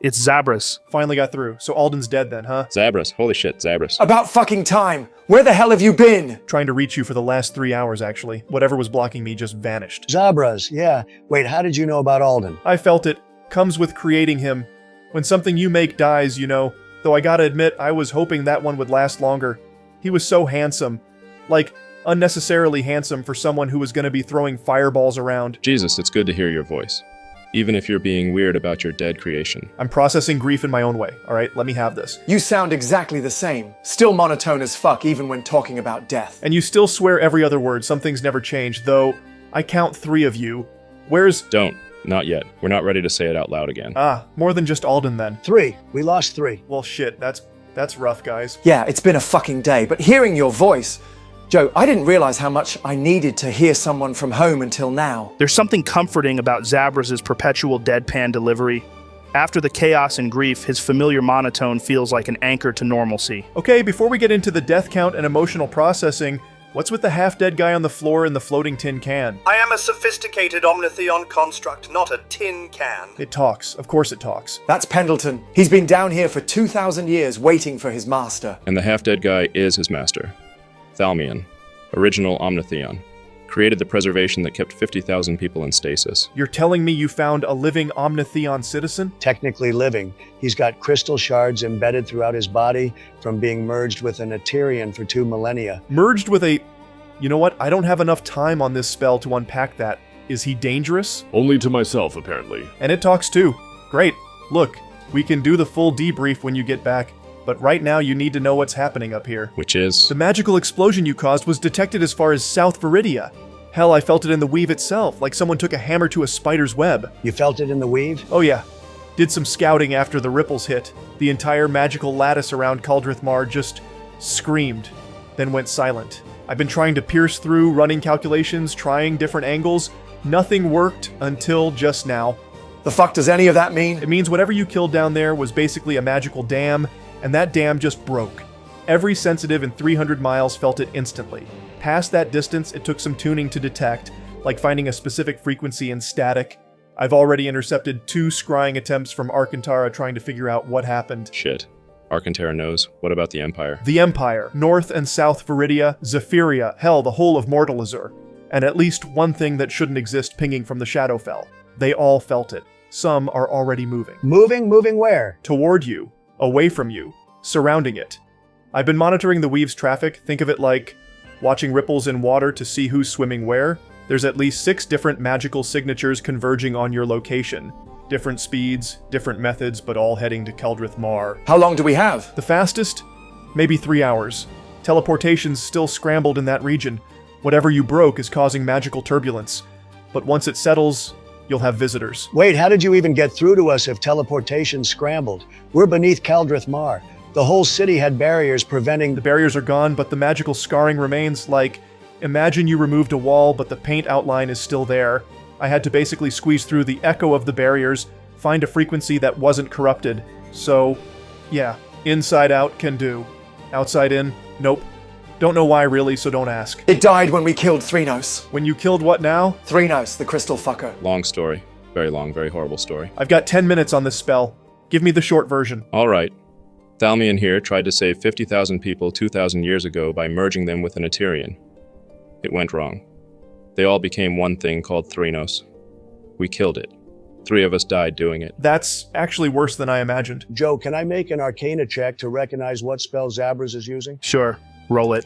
It's Zabras. Finally got through. So Alden's dead then, huh? Zabras. Holy shit, Zabras. About fucking time. Where the hell have you been? Trying to reach you for the last 3 hours, actually. Whatever was blocking me just vanished. Zabras, yeah. Wait, how did you know about Alden? I felt it. Comes with creating him. When something you make dies, you know. Though I gotta admit, I was hoping that one would last longer. He was so handsome. Like, unnecessarily handsome for someone who was gonna be throwing fireballs around. Jesus, it's good to hear your voice. Even if you're being weird about your dead creation. I'm processing grief in my own way, alright? Let me have this. You sound exactly the same. Still monotone as fuck even when talking about death. And you still swear every other word. Some things never change, though I count 3 of you. Where's... Don't. Not yet. We're not ready to say it out loud again. Ah, more than just Alden then. 3. We lost 3. Well, shit, that's rough, guys. Yeah, it's been a fucking day, but hearing your voice... Joe, I didn't realize how much I needed to hear someone from home until now. There's something comforting about Zabras' perpetual deadpan delivery. After the chaos and grief, his familiar monotone feels like an anchor to normalcy. Okay, before we get into the death count and emotional processing, what's with the half-dead guy on the floor and the floating tin can? I am a sophisticated Omnitheon construct, not a tin can. It talks. Of course it talks. That's Pendleton. He's been down here for 2,000 years waiting for his master. And the half-dead guy is his master. Thalmian, original Omnitheon, created the preservation that kept 50,000 people in stasis. You're telling me you found a living Omnitheon citizen? Technically living. He's got crystal shards embedded throughout his body from being merged with an Eterian for 2 millennia. Merged with a... You know what? I don't have enough time on this spell to unpack that. Is he dangerous? Only to myself, apparently. And it talks too. Great. Look, we can do the full debrief when you get back. But right now you need to know what's happening up here. Which is? The magical explosion you caused was detected as far as South Viridia. Hell, I felt it in the weave itself, like someone took a hammer to a spider's web. You felt it in the weave? Oh yeah. Did some scouting after the ripples hit. The entire magical lattice around Caldrith Mar just screamed, then went silent. I've been trying to pierce through, running calculations, trying different angles. Nothing worked until just now. The fuck does any of that mean? It means whatever you killed down there was basically a magical dam, and that dam just broke. Every sensitive in 300 miles felt it instantly. Past that distance, it took some tuning to detect, like finding a specific frequency in static. I've already intercepted 2 scrying attempts from Arcantara trying to figure out what happened. Shit. Arcantara knows. What about the Empire? The Empire, North and South Viridia, Zephyria, hell, the whole of Mortalizur. And at least one thing that shouldn't exist pinging from the Shadowfell. They all felt it. Some are already moving. Moving? Moving where? Toward you, away from you, surrounding it. I've been monitoring the Weave's traffic. Think of it like watching ripples in water to see who's swimming where. There's at least 6 different magical signatures converging on your location. Different speeds, different methods, but all heading to Caldrith Mar. How long do we have? The fastest? Maybe 3 hours. Teleportation's still scrambled in that region. Whatever you broke is causing magical turbulence. But once it settles, you'll have visitors. Wait, how did you even get through to us if teleportation scrambled? We're beneath Caldrith Mar. The whole city had barriers preventing... The barriers are gone, but the magical scarring remains. Like, imagine you removed a wall, but the paint outline is still there. I had to basically squeeze through the echo of the barriers, find a frequency that wasn't corrupted. So, yeah, inside out can do. Outside in, nope. Don't know why really, so don't ask. It died when we killed Threnos. When you killed what now? Threnos, the crystal fucker. Long story. Very long, very horrible story. I've got 10 minutes on this spell. Give me the short version. All right. Thalmian here tried to save 50,000 people 2,000 years ago by merging them with an Eterian. It went wrong. They all became one thing called Threnos. We killed it. 3 of us died doing it. That's actually worse than I imagined. Joe, can I make an Arcana check to recognize what spell Zabras is using? Sure, roll it.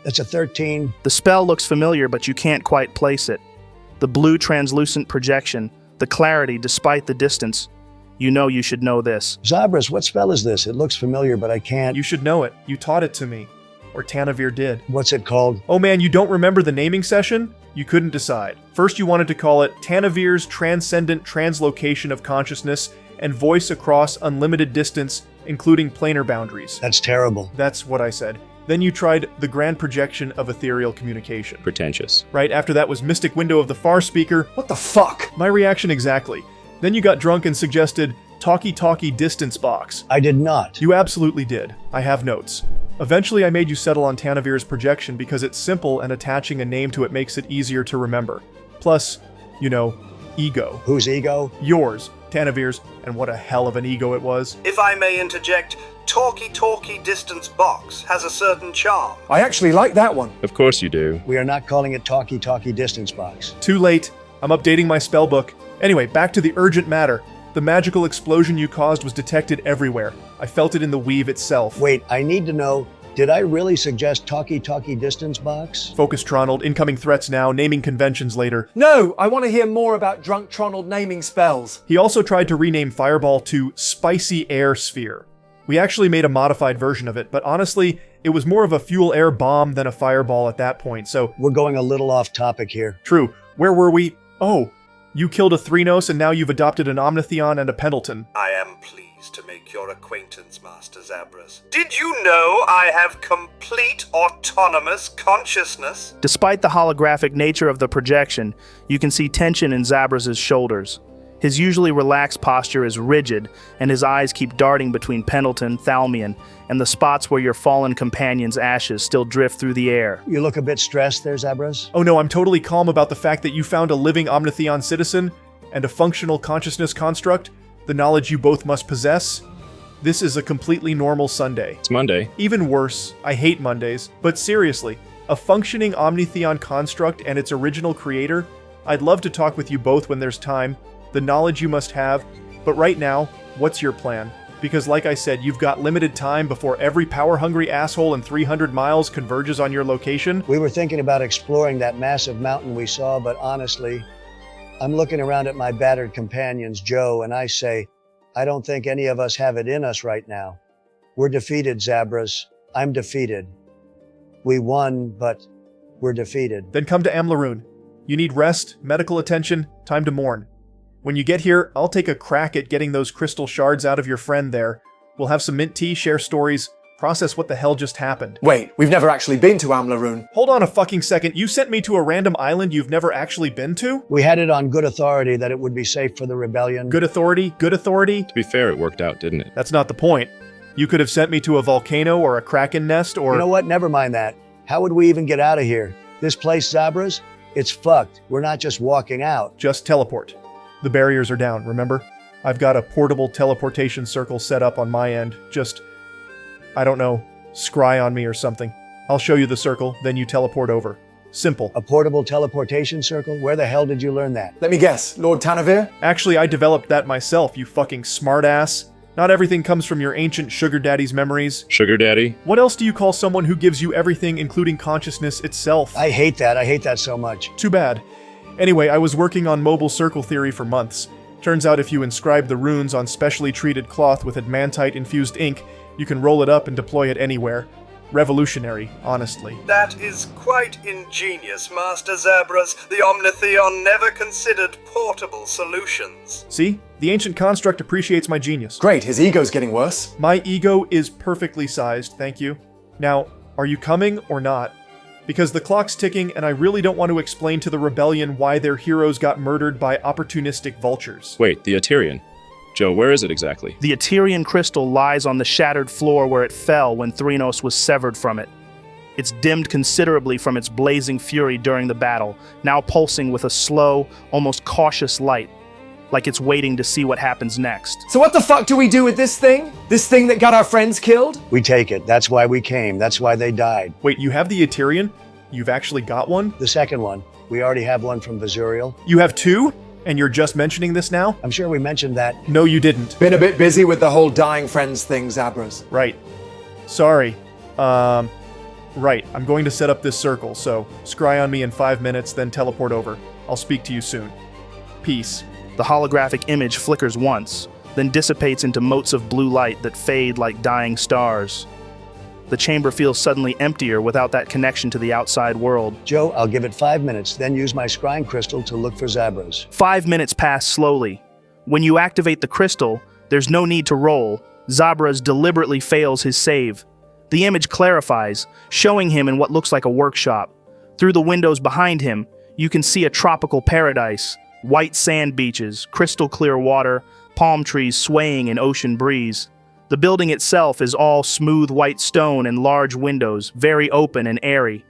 That's a 13. The spell looks familiar, but you can't quite place it. The blue translucent projection, the clarity despite the distance. You know you should know this. Zabras, what spell is this? It looks familiar, but I can't... You should know it. You taught it to me. Or Tanavir did. What's it called? Oh man, you don't remember the naming session? You couldn't decide. First you wanted to call it Tanavir's Transcendent Translocation of Consciousness and Voice Across Unlimited Distance, including planar boundaries. That's terrible. That's what I said. Then you tried the Grand Projection of Ethereal Communication. Pretentious. Right after that was Mystic Window of the Far Speaker. What the fuck? My reaction exactly. Then you got drunk and suggested Talkie Distance Box. I did not. You absolutely did. I have notes. Eventually I made you settle on Tanavir's projection because it's simple and attaching a name to it makes it easier to remember. Plus, you know, ego. Whose ego? Yours, Tanavir's, and what a hell of an ego it was. If I may interject, Talkie Distance Box has a certain charm. I actually like that one. Of course you do. We are not calling it Talkie Distance Box. Too late. I'm updating my spellbook. Anyway, back to the urgent matter. The magical explosion you caused was detected everywhere. I felt it in the weave itself. Wait, I need to know, did I really suggest Talkie Distance Box? Focus, Tronald. Incoming threats now. Naming conventions later. No, I want to hear more about drunk Tronald naming spells. He also tried to rename Fireball to Spicy Air Sphere. We actually made a modified version of it, but honestly, it was more of a fuel air bomb than a fireball at that point, so... We're going a little off topic here. True. Where were we? Oh, you killed a Threnos and now you've adopted an Omnitheon and a Pendleton. I am pleased to make your acquaintance, Master Zabras. Did you know I have complete autonomous consciousness? Despite the holographic nature of the projection, you can see tension in Zabras' shoulders. His usually relaxed posture is rigid, and his eyes keep darting between Pendleton, Thalmian, and the spots where your fallen companion's ashes still drift through the air. You look a bit stressed there, Zabras. Oh no, I'm totally calm about the fact that you found a living Omnitheon citizen and a functional consciousness construct, the knowledge you both must possess. This is a completely normal Sunday. It's Monday. Even worse, I hate Mondays, but seriously, a functioning Omnitheon construct and its original creator? I'd love to talk with you both when there's time, the knowledge you must have, but right now, what's your plan? Because like I said, you've got limited time before every power-hungry asshole in 300 miles converges on your location. We were thinking about exploring that massive mountain we saw, but honestly, I'm looking around at my battered companions, Joe, and I say, I don't think any of us have it in us right now. We're defeated, Zabras. I'm defeated. We won, but we're defeated. Then come to Amlaroon. You need rest, medical attention, time to mourn. When you get here, I'll take a crack at getting those crystal shards out of your friend there. We'll have some mint tea, share stories, process what the hell just happened. Wait, we've never actually been to Amlaroon. Hold on a fucking second. You sent me to a random island you've never actually been to? We had it on good authority that it would be safe for the rebellion. Good authority? Good authority? To be fair, it worked out, didn't it? That's not the point. You could have sent me to a volcano or a kraken nest or... You know what? Never mind that. How would we even get out of here? This place, Zabras? It's fucked. We're not just walking out. Just teleport. The barriers are down, remember? I've got a portable teleportation circle set up on my end. Just, I don't know, scry on me or something. I'll show you the circle, then you teleport over. Simple. A portable teleportation circle? Where the hell did you learn that? Let me guess, Lord Tanavir? Actually, I developed that myself, you fucking smartass. Not everything comes from your ancient sugar daddy's memories. Sugar daddy? What else do you call someone who gives you everything, including consciousness itself? I hate that. I hate that so much. Too bad. Anyway, I was working on mobile circle theory for months. Turns out if you inscribe the runes on specially treated cloth with adamantite-infused ink, you can roll it up and deploy it anywhere. Revolutionary, honestly. That is quite ingenious, Master Zabras. The Omnitheon never considered portable solutions. See? The ancient construct appreciates my genius. Great, his ego's getting worse. My ego is perfectly sized, thank you. Now, are you coming or not? Because the clock's ticking and I really don't want to explain to the rebellion why their heroes got murdered by opportunistic vultures. Wait, the Eterian. Joe, where is it exactly? The Eterian crystal lies on the shattered floor where it fell when Threnos was severed from it. It's dimmed considerably from its blazing fury during the battle, now pulsing with a slow, almost cautious light, like it's waiting to see what happens next. So what the fuck do we do with this thing? This thing that got our friends killed? We take it. That's why we came. That's why they died. Wait, you have the Eterian? You've actually got one? The second one. We already have one from Vizuriel. You have two? And you're just mentioning this now? I'm sure we mentioned that. No, you didn't. Been a bit busy with the whole dying friends thing, Zabras. Right. Sorry. Right. I'm going to set up this circle, so scry on me in 5 minutes, then teleport over. I'll speak to you soon. Peace. The holographic image flickers once, then dissipates into motes of blue light that fade like dying stars. The chamber feels suddenly emptier without that connection to the outside world. Joe, I'll give it 5 minutes, then use my scrying crystal to look for Zabras. 5 minutes pass slowly. When you activate the crystal, there's no need to roll. Zabras deliberately fails his save. The image clarifies, showing him in what looks like a workshop. Through the windows behind him, you can see a tropical paradise. White sand beaches, crystal clear water, palm trees swaying in ocean breeze. The building itself is all smooth white stone and large windows, very open and airy.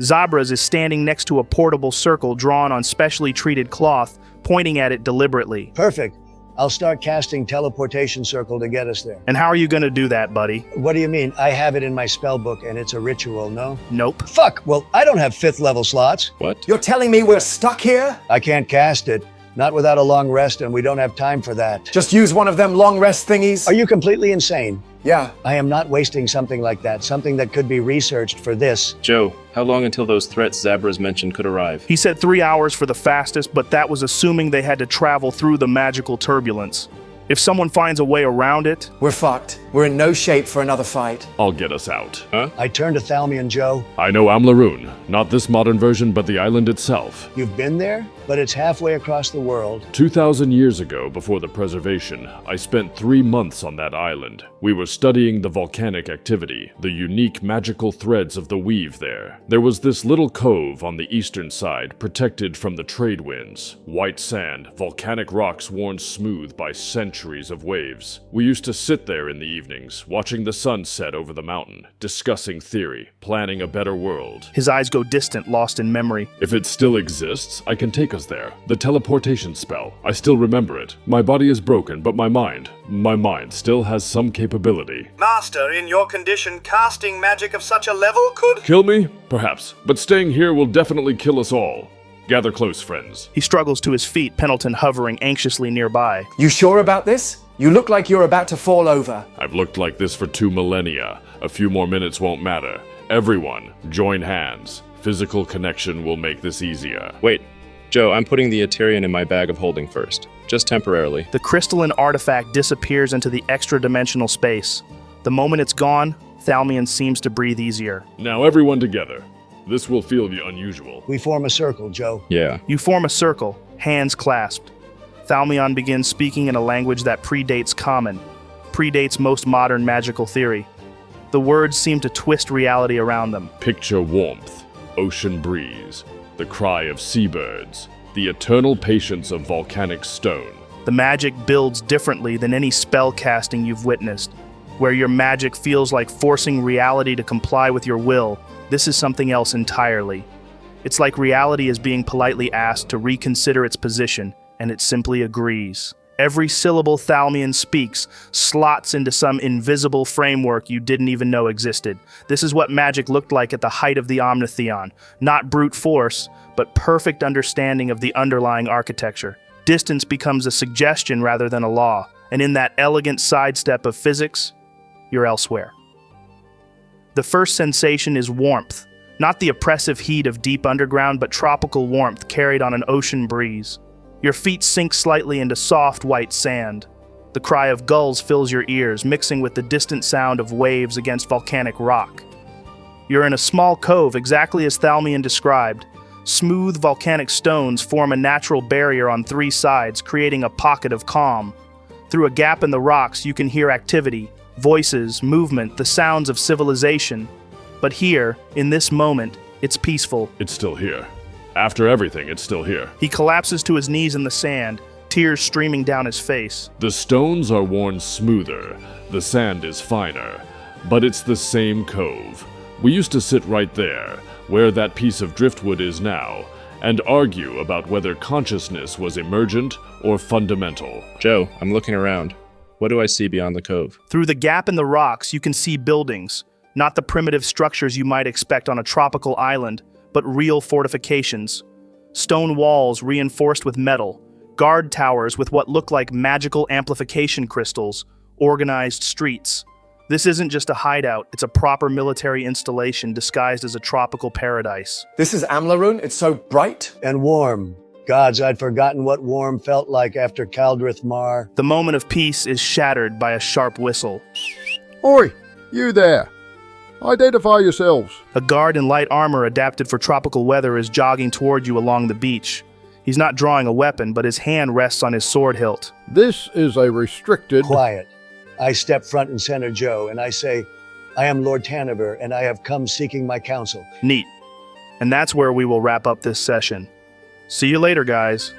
Zabras is standing next to a portable circle drawn on specially treated cloth, pointing at it deliberately. Perfect. I'll start casting teleportation circle to get us there. And how are you gonna do that, buddy? What do you mean? I have it in my spell book and it's a ritual, no? Nope. Fuck! Well, I don't have 5th level slots. What? You're telling me we're stuck here? I can't cast it. Not without a long rest, and we don't have time for that. Just use one of them long rest thingies? Are you completely insane? Yeah. I am not wasting something like that, something that could be researched for this. Joe, how long until those threats Zabras mentioned could arrive? He said 3 hours for the fastest, but that was assuming they had to travel through the magical turbulence. If someone finds a way around it... We're fucked. We're in no shape for another fight. I'll get us out. Huh? I turn to Thalmian, Joe. I know Amlaroon. Not this modern version, but the island itself. You've been there? But it's halfway across the world. 2,000 years ago, before the preservation, I spent 3 months on that island. We were studying the volcanic activity, the unique magical threads of the weave there. There was this little cove on the eastern side, protected from the trade winds. White sand, volcanic rocks worn smooth by centuries of waves. We used to sit there in the evenings, watching the sun set over the mountain, discussing theory, planning a better world. His eyes go distant, lost in memory. If it still exists, I can take us there. The teleportation spell. I still remember it. My body is broken, but my mind still has some capability. Master, in your condition, casting magic of such a level could... Kill me? Perhaps. But staying here will definitely kill us all. Gather close, friends. He struggles to his feet, Pendleton hovering anxiously nearby. You sure about this? You look like you're about to fall over. I've looked like this for 2 millennia. A few more minutes won't matter. Everyone, join hands. Physical connection will make this easier. Wait, Joe, I'm putting the Eterian in my bag of holding first. Just temporarily. The crystalline artifact disappears into the extra-dimensional space. The moment it's gone, Thalmian seems to breathe easier. Now everyone together. This will feel unusual. We form a circle, Joe. Yeah. You form a circle, hands clasped. Thalmian begins speaking in a language that predates common, predates most modern magical theory. The words seem to twist reality around them. Picture warmth, ocean breeze, the cry of seabirds, the eternal patience of volcanic stone. The magic builds differently than any spell casting you've witnessed, where your magic feels like forcing reality to comply with your will. This is something else entirely. It's like reality is being politely asked to reconsider its position, and it simply agrees. Every syllable Thalmian speaks slots into some invisible framework you didn't even know existed. This is what magic looked like at the height of the Omnitheon. Not brute force, but perfect understanding of the underlying architecture. Distance becomes a suggestion rather than a law, and in that elegant sidestep of physics, you're elsewhere. The first sensation is warmth, not the oppressive heat of deep underground, but tropical warmth carried on an ocean breeze. Your feet sink slightly into soft white sand. The cry of gulls fills your ears, mixing with the distant sound of waves against volcanic rock. You're in a small cove, exactly as Thalmian described. Smooth volcanic stones form a natural barrier on three sides, creating a pocket of calm. Through a gap in the rocks, you can hear activity, voices, movement, the sounds of civilization. But here, in this moment, it's peaceful. It's still here. After everything, it's still here. He collapses to his knees in the sand, tears streaming down his face. The stones are worn smoother, the sand is finer, but it's the same cove. We used to sit right there, where that piece of driftwood is now, and argue about whether consciousness was emergent or fundamental. Joe, I'm looking around. What do I see beyond the cove? Through the gap in the rocks, you can see buildings, not the primitive structures you might expect on a tropical island, but real fortifications. Stone walls reinforced with metal, guard towers with what look like magical amplification crystals, organized streets. This isn't just a hideout, it's a proper military installation disguised as a tropical paradise. This is Amlarun. It's so bright. And warm. Gods, I'd forgotten what warm felt like after Kaldrith Mar. The moment of peace is shattered by a sharp whistle. Oi, you there. Identify yourselves. A guard in light armor adapted for tropical weather is jogging toward you along the beach. He's not drawing a weapon, but his hand rests on his sword hilt. This is a restricted... Quiet. I step front and center Joe, and I say, I am Lord Tanavir, and I have come seeking my counsel. Neat. And that's where we will wrap up this session. See you later, guys.